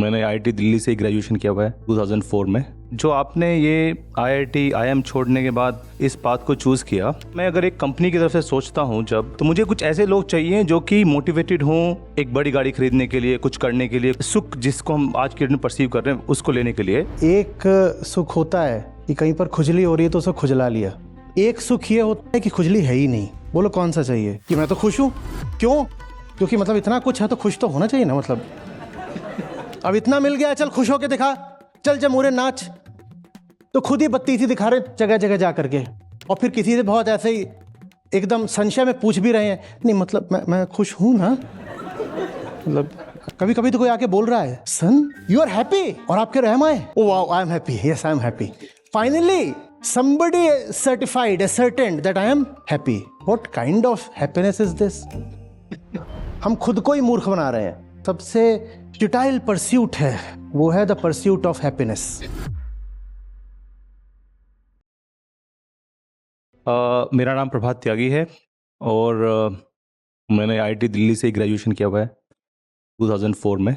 मैंने आईआईटी दिल्ली से ग्रेजुएशन किया हुआ है 2004 में। जो आपने ये आईआईटी आईएम छोड़ने के बाद इस बात को चूज़ किया, मैं अगर एक कंपनी की तरफ से सोचता हूँ जब, तो मुझे कुछ ऐसे लोग चाहिए जो कि मोटिवेटेड हों एक बड़ी गाड़ी खरीदने के लिए, कुछ करने के लिए, सुख जिसको हम आज के दिन परसीव कर रहे हैं उसको लेने के लिए। एक सुख होता है कि कहीं पर खुजली हो रही है तो उसे खुजला लिया। एक सुख ये होता है कि खुजली है ही नहीं। बोलो कौन सा चाहिए? कि मैं तो खुश हूँ। क्यों? क्योंकि मतलब इतना कुछ है तो खुश तो होना चाहिए ना। मतलब अब इतना मिल गया, चल खुश होके दिखा, चल जमूरे नाच। तो खुद ही बत्ती सी दिखा रहे जगह जगह जा करके, और फिर किसी से बहुत ऐसे ही एकदम संशय में पूछ भी रहे हैं, नहीं मतलब मैं खुश हूं ना। मतलब कभी कभी तो कोई आके बोल रहा है, सन यू आर हैप्पी, और आपके रहम आए, ओ wow I am happy, yes I am happy, finally somebody certified, ascertained that I am happy. What kind of happiness is this? हम खुद को ही मूर्ख बना रहे हैं। सबसे futile pursuit है, वो है the pursuit of happiness. मेरा नाम प्रभात त्यागी है और मैंने आईआईटी दिल्ली से ग्रेजुएशन किया हुआ है 2004 में।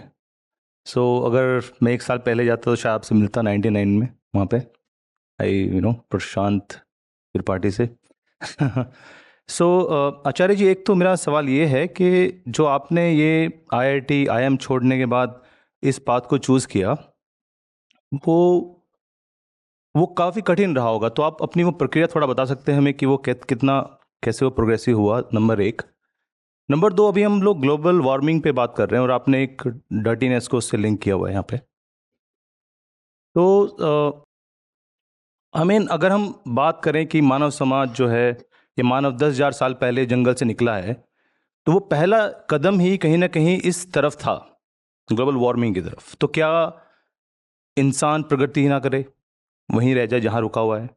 अगर मैं एक साल पहले जाता तो शायद आपसे मिलता 99 में वहाँ पे, प्रशांत त्रिपाठी से। आचार्य जी, एक तो मेरा सवाल ये है कि जो आपने ये आईआईटी आईएम छोड़ने के बाद इस बात को चूज़ किया, वो काफ़ी कठिन रहा होगा, तो आप अपनी वो प्रक्रिया थोड़ा बता सकते हैं हमें कि वो कितना कैसे वो प्रोग्रेसिव हुआ? नंबर एक। नंबर दो, अभी हम लोग ग्लोबल वार्मिंग पे बात कर रहे हैं और आपने एक डर्टीनेस को उससे लिंक किया हुआ है यहाँ पे। तो अगर हम बात करें कि मानव समाज जो है, ये मानव 10,000 साल पहले जंगल से निकला है, तो वो पहला कदम ही कहीं ना कहीं इस तरफ था, ग्लोबल वार्मिंग की तरफ। तो क्या इंसान प्रगति ही ना करे, वहीं रह जाए जहाँ रुका हुआ है?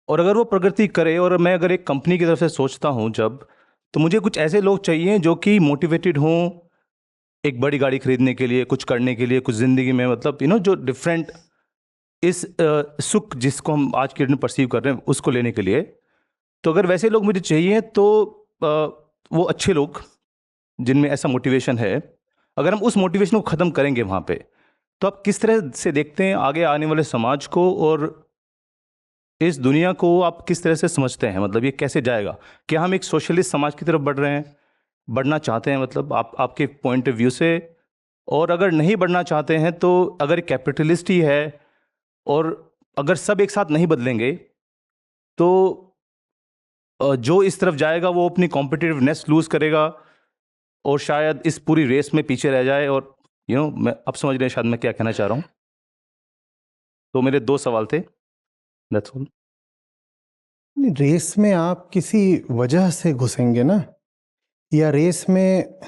और अगर वो प्रगति करे, और मैं अगर एक कंपनी की तरफ से सोचता हूँ जब, तो मुझे कुछ ऐसे लोग चाहिए जो कि मोटिवेटेड हों एक बड़ी गाड़ी खरीदने के लिए, कुछ करने के लिए, कुछ ज़िंदगी में, मतलब जो डिफरेंट इस सुख जिसको हम आज के दिन परसीव कर रहे हैं उसको लेने के लिए। तो अगर वैसे लोग मुझे चाहिए तो वो अच्छे लोग जिनमें ऐसा मोटिवेशन है, अगर हम उस मोटिवेशन को ख़त्म करेंगे वहाँ पे, तो आप किस तरह से देखते हैं आगे आने वाले समाज को, और इस दुनिया को आप किस तरह से समझते हैं? मतलब ये कैसे जाएगा? क्या हम एक सोशलिस्ट समाज की तरफ बढ़ रहे हैं, बढ़ना चाहते हैं, मतलब आपके पॉइंट ऑफ व्यू से? और अगर नहीं बढ़ना चाहते हैं तो अगर कैपिटलिस्ट ही है और अगर सब एक साथ नहीं बदलेंगे, तो जो इस तरफ जाएगा वो अपनी कॉम्पिटिटिवनेस लूज करेगा और शायद इस पूरी रेस में पीछे रह जाए। और मैं अब समझ रहे हैं शायद मैं क्या कहना चाह रहा हूँ। तो मेरे दो सवाल थे, दैट्स ऑल। रेस में आप किसी वजह से घुसेंगे ना, या रेस में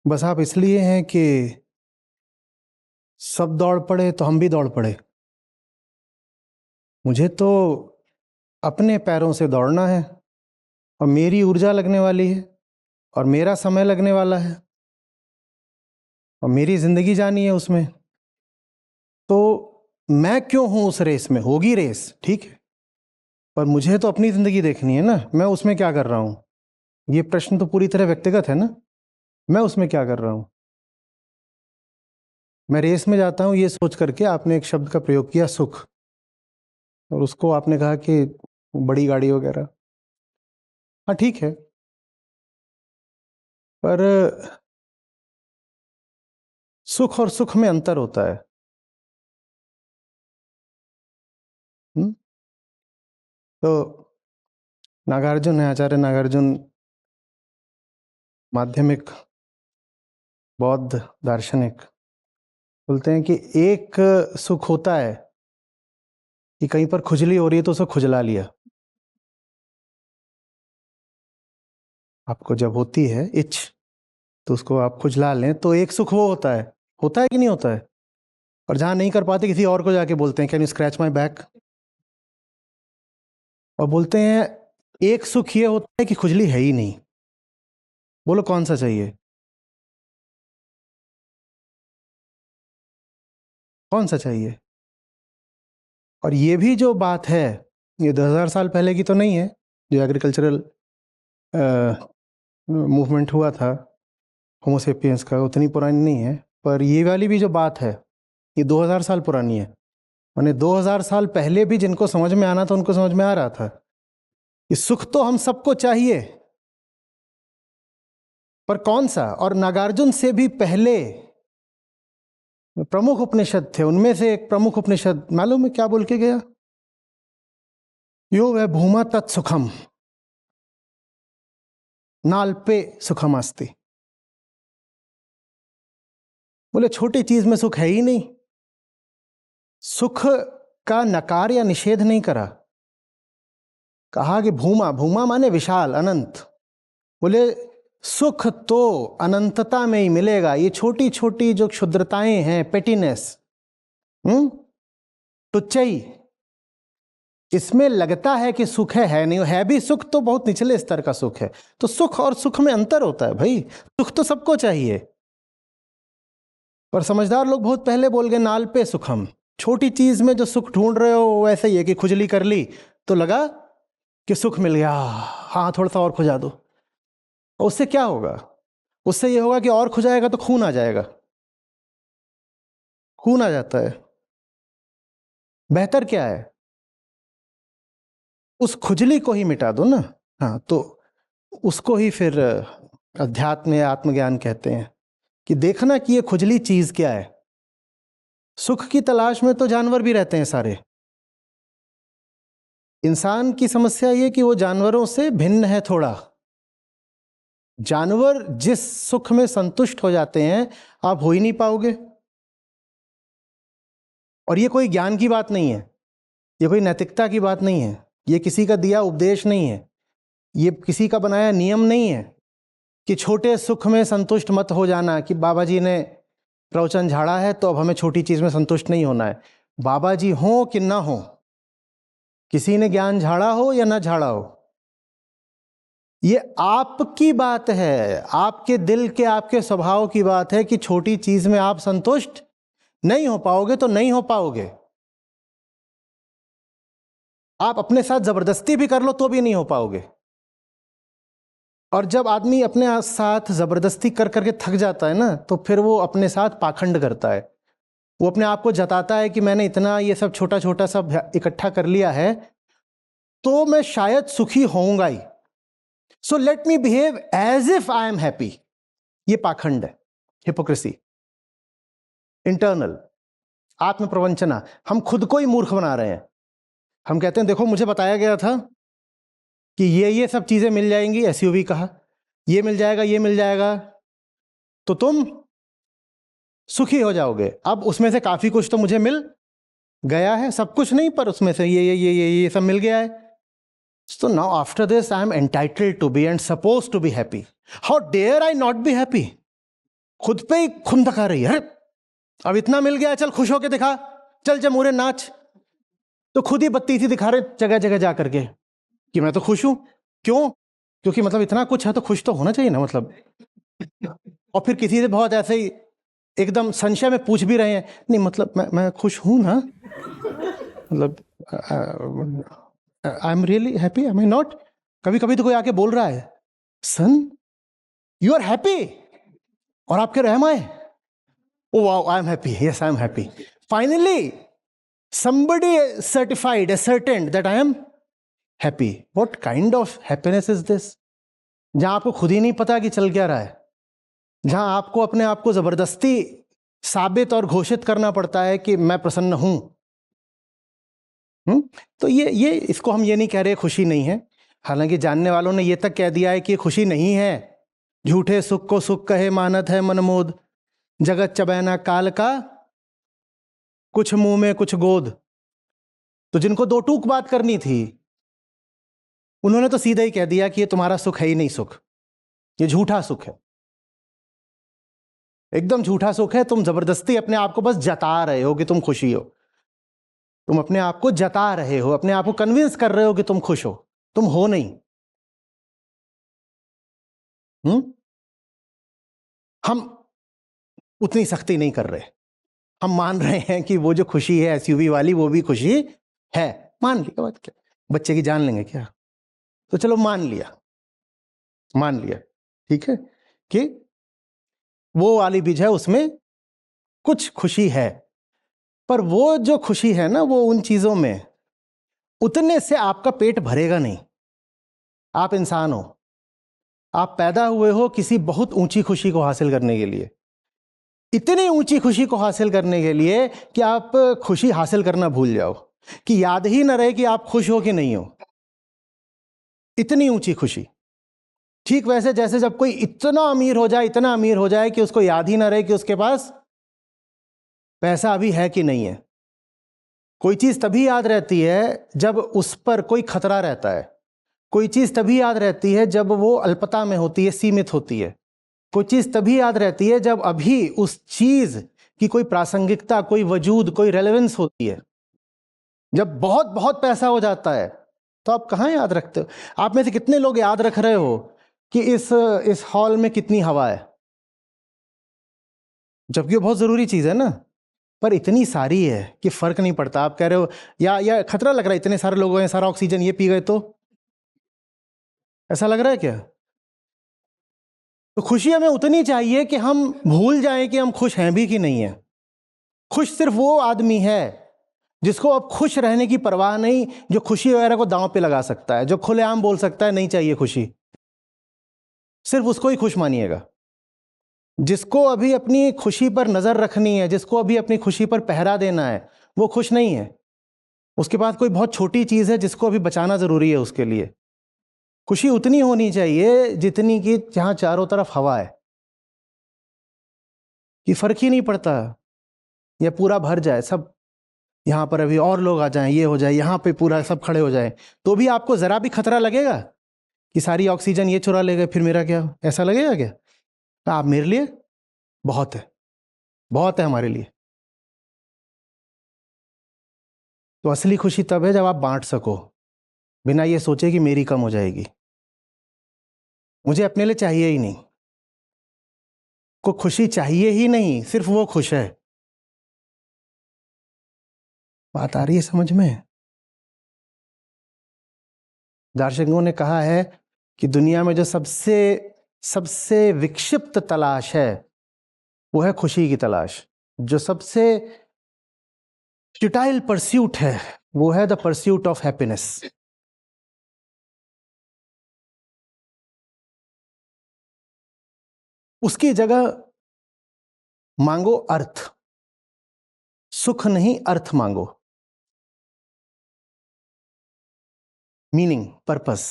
बस आप इसलिए हैं कि सब दौड़ पड़े तो हम भी दौड़ पड़े? मुझे तो अपने पैरों से दौड़ना है, और मेरी ऊर्जा लगने वाली है, और मेरा समय लगने वाला है, और मेरी जिंदगी जानी है उसमें। तो मैं क्यों हूं उस रेस में? होगी रेस, ठीक है, पर मुझे तो अपनी जिंदगी देखनी है ना। मैं उसमें क्या कर रहा हूं? ये प्रश्न तो पूरी तरह व्यक्तिगत है ना। मैं उसमें क्या कर रहा हूं? मैं रेस में जाता हूं ये सोच करके, आपने एक शब्द का प्रयोग किया, सुख, और उसको आपने कहा कि बड़ी गाड़ी वगैरह। हाँ ठीक है, पर सुख और सुख में अंतर होता है। तो नागार्जुन है, आचार्य नागार्जुन, माध्यमिक बौद्ध दार्शनिक, बोलते हैं कि एक सुख होता है कि कहीं पर खुजली हो रही है तो उसे खुजला लिया। आपको जब होती है इच, तो उसको आप खुजला लें, तो एक सुख वो होता है कि नहीं होता है? और जहां नहीं कर पाते किसी और को जाके बोलते हैं, can you scratch my back? और बोलते हैं एक सुख ये होता है कि खुजली है ही नहीं। बोलो कौन सा चाहिए? कौन सा चाहिए? और ये भी जो बात है, ये 10,000 साल पहले की तो नहीं है। जो एग्रीकल्चरल मूवमेंट हुआ था होमोसेपियंस का, उतनी पुरानी नहीं है। पर ये वाली भी जो बात है ये 2000 साल पुरानी है। माने 2000 साल पहले भी जिनको समझ में आना था उनको समझ में आ रहा था कि सुख तो हम सबको चाहिए, पर कौन सा। और नागार्जुन से भी पहले प्रमुख उपनिषद थे, उनमें से एक प्रमुख उपनिषद मालूम है क्या बोल के गया? यो वह भूमा तत्सुखम नाल्पे सुखम अस्ति। बोले छोटी चीज में सुख है ही नहीं। सुख का नकार या निषेध नहीं करा, कहा कि भूमा, भूमा माने विशाल अनंत। बोले सुख तो अनंतता में ही मिलेगा, ये छोटी छोटी जो क्षुद्रताएं हैं, पेटीनेस, तुच्चाई, इसमें लगता है कि सुख है नहीं, है भी सुख तो बहुत निचले स्तर का सुख है। तो सुख और सुख में अंतर होता है भाई। सुख तो सबको चाहिए, पर समझदार लोग बहुत पहले बोल गए नाल पे सुखम। छोटी चीज में जो सुख ढूंढ रहे हो वैसे ही है कि खुजली कर ली तो लगा कि सुख मिल गया, हाँ थोड़ा सा और खुजा दो। उससे क्या होगा? उससे ये होगा कि और खुजाएगा तो खून आ जाएगा, खून आ जाता है। बेहतर क्या है? उस खुजली को ही मिटा दो ना। हाँ, तो उसको ही फिर अध्यात्म या आत्मज्ञान कहते हैं कि देखना कि ये खुजली चीज क्या है। सुख की तलाश में तो जानवर भी रहते हैं सारे। इंसान की समस्या ये कि वो जानवरों से भिन्न है थोड़ा। जानवर जिस सुख में संतुष्ट हो जाते हैं आप हो ही नहीं पाओगे। और ये कोई ज्ञान की बात नहीं है, ये कोई नैतिकता की बात नहीं है, ये किसी का दिया उपदेश नहीं है, ये किसी का बनाया नियम नहीं है कि छोटे सुख में संतुष्ट मत हो जाना, कि बाबा जी ने प्रवचन झाड़ा है तो अब हमें छोटी चीज में संतुष्ट नहीं होना है। बाबा जी हो कि ना हो, किसी ने ज्ञान झाड़ा हो या ना झाड़ा हो, ये आपकी बात है, आपके दिल के, आपके स्वभाव की बात है कि छोटी चीज में आप संतुष्ट नहीं हो पाओगे तो नहीं हो पाओगे। आप अपने साथ जबरदस्ती भी कर लो तो भी नहीं हो पाओगे। और जब आदमी अपने साथ जबरदस्ती कर करके थक जाता है ना, तो फिर वो अपने साथ पाखंड करता है। वो अपने आप को जताता है कि मैंने इतना ये सब छोटा छोटा सब इकट्ठा कर लिया है तो मैं शायद सुखी होऊंगा ही, so let me behave as if I am happy. ये पाखंड है, हिपोक्रेसी, इंटरनल आत्म प्रवंचना। हम खुद को ही मूर्ख बना रहे हैं। हम कहते हैं देखो मुझे बताया गया था कि ये सब चीजें मिल जाएंगी, एसयूवी कहा, ये मिल जाएगा, ये मिल जाएगा तो तुम सुखी हो जाओगे। अब उसमें से काफी कुछ तो मुझे मिल गया है, सब कुछ नहीं, पर उसमें से ये सब मिल गया है। So now after this I am entitled to be and supposed to be happy. How dare I not be happy? खुद पे ही खुम दिखा रही है। अब इतना मिल गया, चल खुश होके दिखा, चल जमूरे नाच। तो खुद ही बत्ती सी दिखा रहे जगह जगह जा करके कि मैं तो खुश हूं। क्यों? क्योंकि मतलब इतना कुछ है तो खुश तो होना चाहिए ना, मतलब। और फिर किसी से बहुत ऐसे ही एकदम संशय में पूछ भी रहे हैं, नहीं मतलब मैं खुश हूं ना, मतलब I am really happy, am I not? कभी कभी तो कोई आके बोल रहा है, सन यू आर हैप्पी, और आप कह रहे am I? Oh wow, I am happy, yes I am happy. Finally somebody certified, ascertained that I am happy. What kind of happiness is this? जहां आपको खुद ही नहीं पता कि चल क्या रहा है, जहां आपको अपने आप को जबरदस्ती साबित और घोषित करना पड़ता है कि मैं प्रसन्न हूं। तो ये इसको हम ये नहीं कह रहे खुशी नहीं है। हालांकि जानने वालों ने ये तक कह दिया है कि खुशी नहीं है। झूठे सुख को सुख कहे मानत है मनमोद, जगत चबैना काल का कुछ मुंह में कुछ गोद। तो जिनको दो टूक बात करनी थी उन्होंने तो सीधा ही कह दिया कि ये तुम्हारा सुख है ही नहीं सुख, ये झूठा सुख है, एकदम झूठा सुख है। तुम जबरदस्ती अपने आप को बस जता रहे हो कि तुम खुशी हो, तुम अपने आप को जता रहे हो, अपने आप को कन्विंस कर रहे हो कि तुम खुश हो, तुम हो नहीं। हम उतनी सख्ती नहीं कर रहे, हम मान रहे हैं कि वो जो खुशी है एसयूवी वाली वो भी खुशी है। मान लिया, बात क्या, बच्चे की जान लेंगे क्या? तो चलो मान लिया, ठीक है कि वो वाली बीज है, उसमें कुछ खुशी है, पर वो जो खुशी है ना, वो उन चीजों में, उतने से आपका पेट भरेगा नहीं। आप इंसान हो, आप पैदा हुए हो किसी बहुत ऊंची खुशी को हासिल करने के लिए, इतनी ऊंची खुशी को हासिल करने के लिए कि आप खुशी हासिल करना भूल जाओ, कि याद ही ना रहे कि आप खुश हो कि नहीं हो। इतनी ऊंची खुशी। ठीक वैसे जैसे जब कोई इतना अमीर हो जाए, इतना अमीर हो जाए कि उसको याद ही ना रहे कि उसके पास पैसा अभी है कि नहीं है। कोई चीज तभी याद रहती है जब उस पर कोई खतरा रहता है। कोई चीज तभी याद रहती है जब वो अल्पता में होती है, सीमित होती है। कोई चीज तभी याद रहती है जब अभी उस चीज की कोई प्रासंगिकता, कोई वजूद, कोई रेलेवेंस होती है। जब बहुत बहुत पैसा हो जाता है तो आप कहाँ याद रखते हो? आप में से कितने लोग याद रख रहे हो कि इस हॉल में कितनी हवा है? जबकि वो बहुत जरूरी चीज है ना, पर इतनी सारी है कि फर्क नहीं पड़ता। आप कह रहे हो या खतरा लग रहा है, इतने सारे लोग हैं, सारा ऑक्सीजन ये पी गए तो ऐसा लग रहा है क्या? तो खुशी हमें उतनी चाहिए कि हम भूल जाएं कि हम खुश हैं भी कि नहीं है। खुश सिर्फ वो आदमी है जिसको अब खुश रहने की परवाह नहीं, जो खुशी वगैरह को दांव पे लगा सकता है, जो खुलेआम बोल सकता है नहीं चाहिए खुशी। सिर्फ उसको ही खुश मानिएगा। जिसको अभी अपनी खुशी पर नजर रखनी है, जिसको अभी अपनी खुशी पर पहरा देना है, वो खुश नहीं है। उसके पास कोई बहुत छोटी चीज है जिसको अभी बचाना जरूरी है उसके लिए। खुशी उतनी होनी चाहिए जितनी कि जहां चारों तरफ हवा है, कि फर्क ही नहीं पड़ता, या पूरा भर जाए सब, यहां पर अभी और लोग आ जाएं, ये हो जाए, यहां पे पूरा सब खड़े हो जाए, तो भी आपको जरा भी खतरा लगेगा कि सारी ऑक्सीजन ये चुरा ले गए, फिर मेरा क्या? ऐसा लगेगा क्या? आप मेरे लिए बहुत है, बहुत है हमारे लिए। तो असली खुशी तब है जब आप बांट सको, बिना ये सोचे कि मेरी कम हो जाएगी। मुझे अपने लिए चाहिए ही नहीं, को खुशी चाहिए ही नहीं, सिर्फ वो खुश है। बात आ रही है समझ में? दार्शनिकों ने कहा है कि दुनिया में जो सबसे सबसे विक्षिप्त तलाश है वो है खुशी की तलाश। जो सबसे फ्यूटाइल परस्यूट है वो है द परस्यूट ऑफ हैप्पीनेस। उसकी जगह मांगो अर्थ, सुख नहीं अर्थ मांगो, मीनिंग, पर्पस।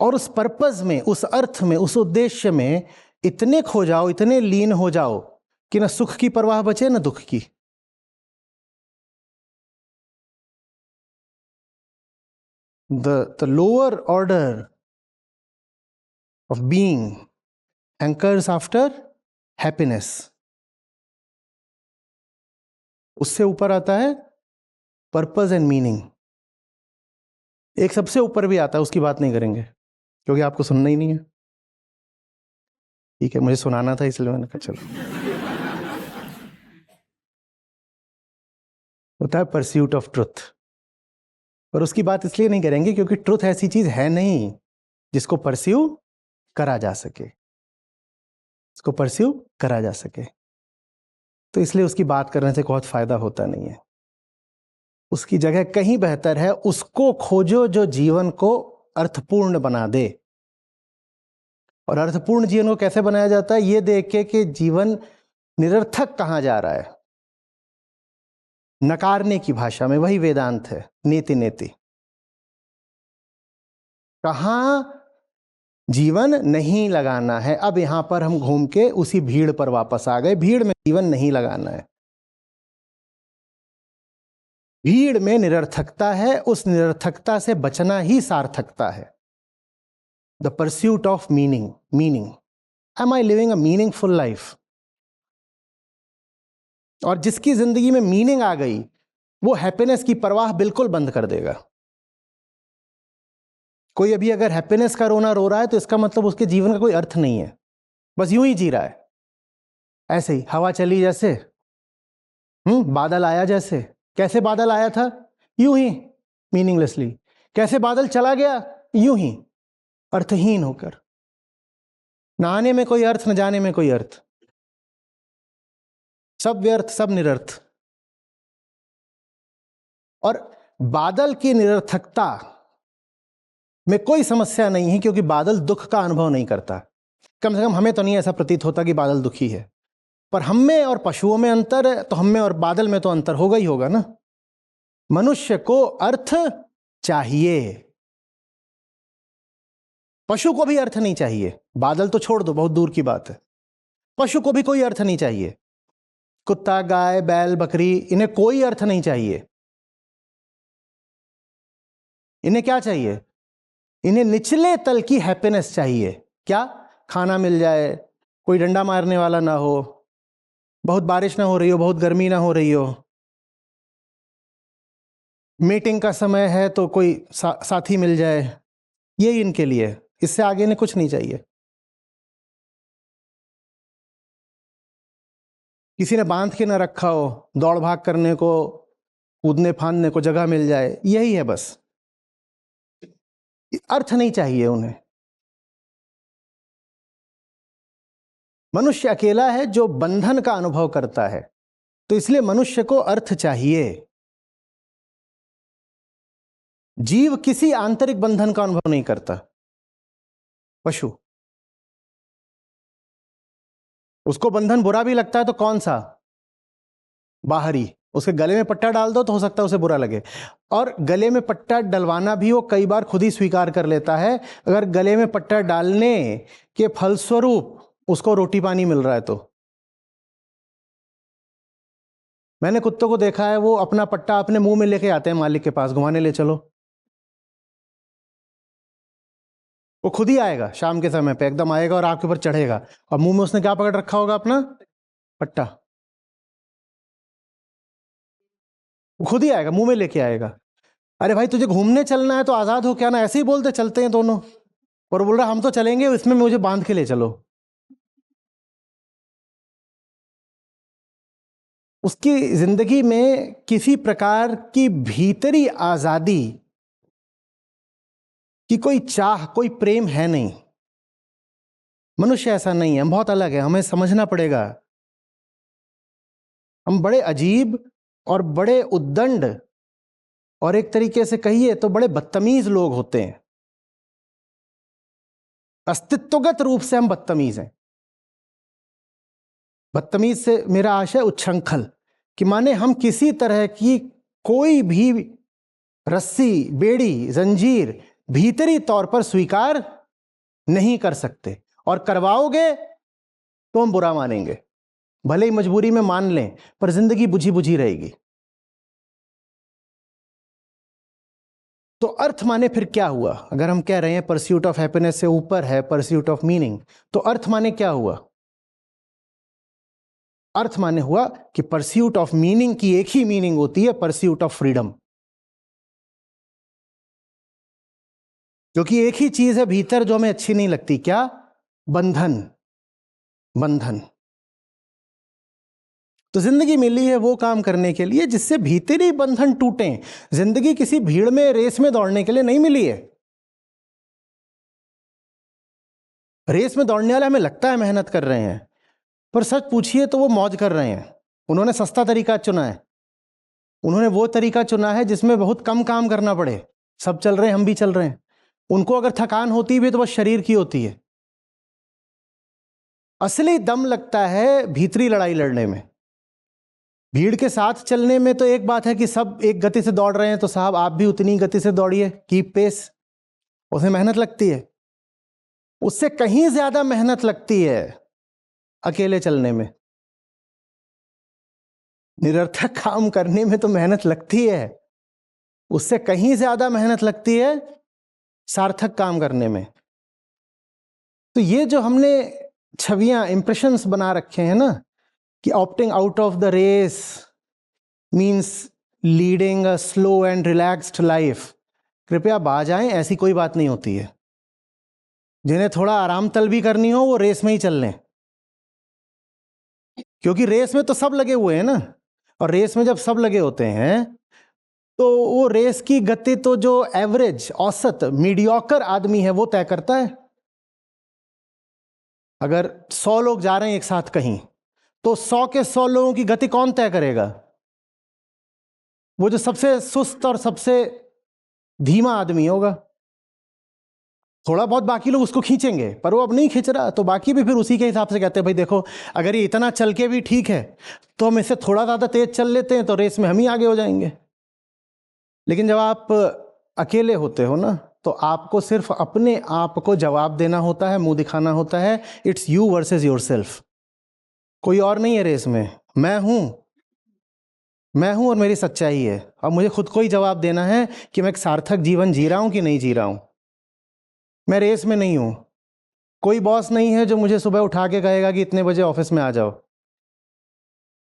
और उस पर्पस में, उस अर्थ में, उस उद्देश्य में इतने खो जाओ, इतने लीन हो जाओ कि ना सुख की परवाह बचे ना दुख की। The lower order of being hankers after happiness. उससे ऊपर आता है पर्पस एंड मीनिंग। एक सबसे ऊपर भी आता है, उसकी बात नहीं करेंगे क्योंकि आपको सुनना ही नहीं है। ठीक है, मुझे सुनाना था इसलिए मैंने कहा चलो। होता है परस्यूट ऑफ ट्रुथ, पर उसकी बात इसलिए नहीं करेंगे क्योंकि ट्रुथ ऐसी चीज है नहीं जिसको परस्यू करा जा सके, इसको परस्यू करा जा सके, तो इसलिए उसकी बात करने से बहुत फायदा होता नहीं है। उसकी जगह कहीं बेहतर है उसको खोजो जो जीवन को अर्थपूर्ण बना दे। और अर्थपूर्ण जीवन को कैसे बनाया जाता है? ये देख के कि जीवन निरर्थक कहाँ जा रहा है। नकारने की भाषा में वही वेदांत है, नीति नीति। कहाँ जीवन नहीं लगाना है। अब यहां पर हम घूम के उसी भीड़ पर वापस आ गए। भीड़ में जीवन नहीं लगाना है, भीड़ में निरर्थकता है, उस निरर्थकता से बचना ही सार्थकता है। The pursuit of meaning, meaning, am I living a meaningful life? और जिसकी जिंदगी में मीनिंग आ गई वो हैप्पीनेस की परवाह बिल्कुल बंद कर देगा। कोई अभी अगर हैप्पीनेस का रोना रो रहा है तो इसका मतलब उसके जीवन का कोई अर्थ नहीं है, बस यूं ही जी रहा है। ऐसे ही हवा चली जैसे, बादल आया जैसे। कैसे बादल आया था? यूं ही, मीनिंगलेसली। कैसे बादल चला गया? यूं ही, अर्थहीन होकर। न आने में कोई अर्थ, न जाने में कोई अर्थ। सब व्यर्थ, सब निरर्थ। और बादल की निरर्थकता में कोई समस्या नहीं है, क्योंकि बादल दुख का अनुभव नहीं करता। कम से कम हमें तो नहीं ऐसा प्रतीत होता कि बादल दुखी है। पर हम में और पशुओं में अंतर है, तो हम में और बादल में तो अंतर होगा ही होगा ना। मनुष्य को अर्थ चाहिए, पशु को भी अर्थ नहीं चाहिए। बादल तो छोड़ दो, बहुत दूर की बात है। पशु को भी कोई अर्थ नहीं चाहिए। कुत्ता, गाय, बैल, बकरी, इन्हें कोई अर्थ नहीं चाहिए। इन्हें क्या चाहिए? इन्हें निचले तल की हैप्पीनेस चाहिए। क्या? खाना मिल जाए, कोई डंडा मारने वाला ना हो, बहुत बारिश ना हो रही हो, बहुत गर्मी ना हो रही हो, मीटिंग का समय है तो कोई साथी मिल जाए। यही इनके लिए है। इससे आगे इन्हें कुछ नहीं चाहिए। किसी ने बांध के ना रखा हो, दौड़ भाग करने को, कूदने फांदने को जगह मिल जाए, यही है बस। अर्थ नहीं चाहिए उन्हें। मनुष्य अकेला है जो बंधन का अनुभव करता है, तो इसलिए मनुष्य को अर्थ चाहिए। जीव किसी आंतरिक बंधन का अनुभव नहीं करता। पशु, उसको बंधन बुरा भी लगता है तो कौन सा? बाहरी। उसके गले में पट्टा डाल दो तो हो सकता है उसे बुरा लगे, और गले में पट्टा डलवाना भी वो कई बार खुद ही स्वीकार कर लेता है, अगर गले में पट्टा डालने के फलस्वरूप उसको रोटी पानी मिल रहा है तो। मैंने कुत्तों को देखा है, वो अपना पट्टा अपने मुंह में लेके आते हैं मालिक के पास, घुमाने ले चलो। वो खुद ही आएगा शाम के समय पे, एकदम आएगा और आपके ऊपर चढ़ेगा, और मुंह में उसने क्या पकड़ रखा होगा? अपना पट्टा। वो खुद ही आएगा, मुंह में लेके आएगा। अरे भाई, तुझे घूमने चलना है तो आजाद हो क्या ना, ऐसे ही बोलते चलते हैं दोनों। और बोल रहा हम तो चलेंगे, इसमें मुझे बांध के ले चलो। उसकी जिंदगी में किसी प्रकार की भीतरी आजादी की कोई चाह, कोई प्रेम है नहीं। मनुष्य ऐसा नहीं है, हम बहुत अलग है, हमें समझना पड़ेगा। हम बड़े अजीब और बड़े उद्दंड और एक तरीके से कहिए तो बड़े बदतमीज लोग होते हैं। अस्तित्वगत रूप से हम बदतमीज हैं। बदतमीज से मेरा आशय उच्छृंखल, कि माने हम किसी तरह की कोई भी रस्सी, बेड़ी, जंजीर भीतरी तौर पर स्वीकार नहीं कर सकते, और करवाओगे तो हम बुरा मानेंगे। भले ही मजबूरी में मान लें, पर जिंदगी बुझी बुझी रहेगी। तो अर्थ माने फिर क्या हुआ? अगर हम कह रहे हैं परस्यूट ऑफ हैप्पीनेस से ऊपर है परस्यूट ऑफ मीनिंग, तो अर्थ माने क्या हुआ? अर्थ माने हुआ कि परस्यूट ऑफ मीनिंग की एक ही मीनिंग होती है, परस्यूट ऑफ फ्रीडम। क्योंकि एक ही चीज है भीतर जो हमें अच्छी नहीं लगती, क्या? बंधन। बंधन। तो जिंदगी मिली है वो काम करने के लिए जिससे भीतरी बंधन टूटे। जिंदगी किसी भीड़ में रेस में दौड़ने के लिए नहीं मिली है। रेस में दौड़ने वाले हमें लगता है मेहनत कर रहे हैं, पर सच पूछिए तो वो मौज कर रहे हैं। उन्होंने सस्ता तरीका चुना है। उन्होंने वो तरीका चुना है जिसमें बहुत कम काम करना पड़े। सब चल रहे हैं, हम भी चल रहे हैं। उनको अगर थकान होती भी तो बस शरीर की होती है। असली दम लगता है भीतरी लड़ाई लड़ने में। भीड़ के साथ चलने में तो एक बात है कि सब एक गति से दौड़ रहे हैं, तो साहब आप भी उतनी गति से दौड़िए, कीप पेस। उसमें मेहनत लगती है। उससे कहीं ज्यादा मेहनत लगती है अकेले चलने में। निरर्थक काम करने में तो मेहनत लगती है, उससे कहीं ज्यादा मेहनत लगती है सार्थक काम करने में। तो ये जो हमने छवियां, इंप्रेशंस बना रखे हैं ना, कि opting out of the race means leading a slow and relaxed life, कृपया बाज आएं, ऐसी कोई बात नहीं होती है। जिन्हें थोड़ा आराम तलबी करनी हो वो रेस में ही चल लें, क्योंकि रेस में तो सब लगे हुए हैं ना। और रेस में जब सब लगे होते हैं तो वो रेस की गति तो जो एवरेज, औसत, मीडियोकर आदमी है वो तय करता है। अगर 100 लोग जा रहे हैं एक साथ कहीं, तो 100 के 100 लोगों की गति कौन तय करेगा? वो जो सबसे सुस्त और सबसे धीमा आदमी होगा। थोड़ा बहुत बाकी लोग उसको खींचेंगे, पर वो अब नहीं खींच रहा, तो बाकी भी फिर उसी के हिसाब से कहते हैं भाई देखो, अगर ये इतना चल के भी ठीक है तो हम इससे थोड़ा ज़्यादा तेज चल लेते हैं तो रेस में हम ही आगे हो जाएंगे। लेकिन जब आप अकेले होते हो ना, तो आपको सिर्फ अपने आप को जवाब देना होता है, मुंह दिखाना होता है। It's you versus yourself. कोई और नहीं है रेस में, मैं हूं और मेरी सच्चाई है। अब मुझे खुद को ही जवाब देना है कि मैं एक सार्थक जीवन जी रहा हूं कि नहीं जी रहा हूं। मैं रेस में नहीं हूं। कोई बॉस नहीं है जो मुझे सुबह उठा के कहेगा कि इतने बजे ऑफिस में आ जाओ।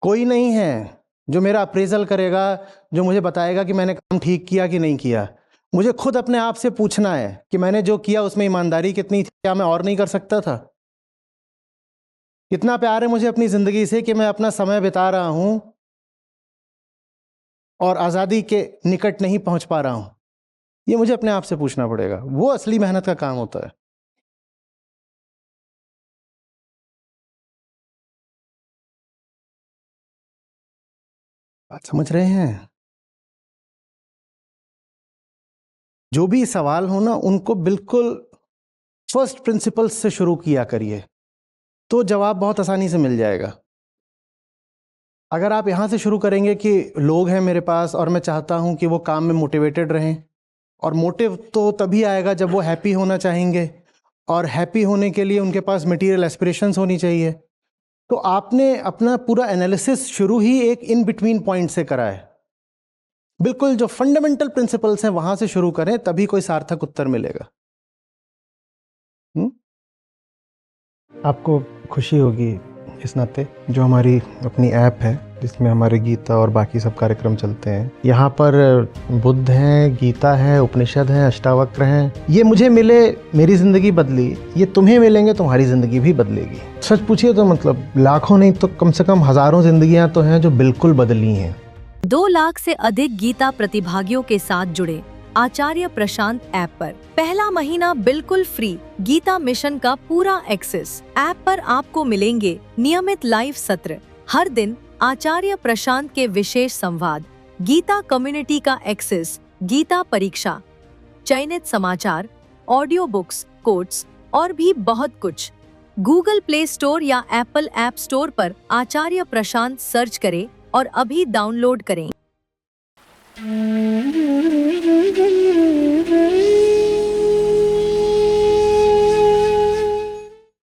कोई नहीं है जो मेरा अप्रेजल करेगा, जो मुझे बताएगा कि मैंने काम ठीक किया कि नहीं किया। मुझे खुद अपने आप से पूछना है कि मैंने जो किया उसमें ईमानदारी कितनी थी, क्या मैं और नहीं कर सकता था। कितना प्यार है मुझे अपनी ज़िंदगी से कि मैं अपना समय बिता रहा हूं और आज़ादी के निकट नहीं पहुंच पा रहा हूं। ये मुझे अपने आप से पूछना पड़ेगा। वो असली मेहनत का काम होता है। बात समझ रहे हैं? जो भी सवाल हो ना, उनको बिल्कुल फर्स्ट प्रिंसिपल्स से शुरू किया करिए, तो जवाब बहुत आसानी से मिल जाएगा। अगर आप यहाँ से शुरू करेंगे कि लोग हैं मेरे पास और मैं चाहता हूँ कि वो काम में मोटिवेटेड रहें, और मोटिव तो तभी आएगा जब वो हैप्पी होना चाहेंगे, और हैप्पी होने के लिए उनके पास मटेरियल एस्पिरेशंस होनी चाहिए। तो आपने अपना पूरा एनालिसिस शुरू ही एक इन बिटवीन पॉइंट से करा है। बिल्कुल जो फंडामेंटल प्रिंसिपल्स हैं वहां से शुरू करें, तभी कोई सार्थक उत्तर मिलेगा। आपको खुशी होगी इस नाते जो हमारी अपनी ऐप है जिसमें हमारे गीता और बाकी सब कार्यक्रम चलते हैं। यहाँ पर बुद्ध हैं, गीता है, उपनिषद हैं, अष्टावक्र हैं। ये मुझे मिले, मेरी ज़िंदगी बदली। ये तुम्हें मिलेंगे, तुम्हारी ज़िंदगी भी बदलेगी। सच पूछिए तो मतलब लाखों नहीं तो कम से कम हज़ारों ज़िंदगियाँ तो हैं जो बिल्कुल बदली हैं। 2 लाख से अधिक गीता प्रतिभागियों के साथ जुड़े आचार्य प्रशांत ऐप पर पहला महीना बिल्कुल फ्री गीता मिशन का पूरा एक्सेस। ऐप पर आपको मिलेंगे नियमित लाइव सत्र, हर दिन आचार्य प्रशांत के विशेष संवाद, गीता कम्युनिटी का एक्सेस, गीता परीक्षा, चयनित समाचार, ऑडियो बुक्स, कोट्स और भी बहुत कुछ। गूगल प्ले स्टोर या एप्पल ऐप स्टोर पर आचार्य प्रशांत सर्च करें और अभी डाउनलोड करें।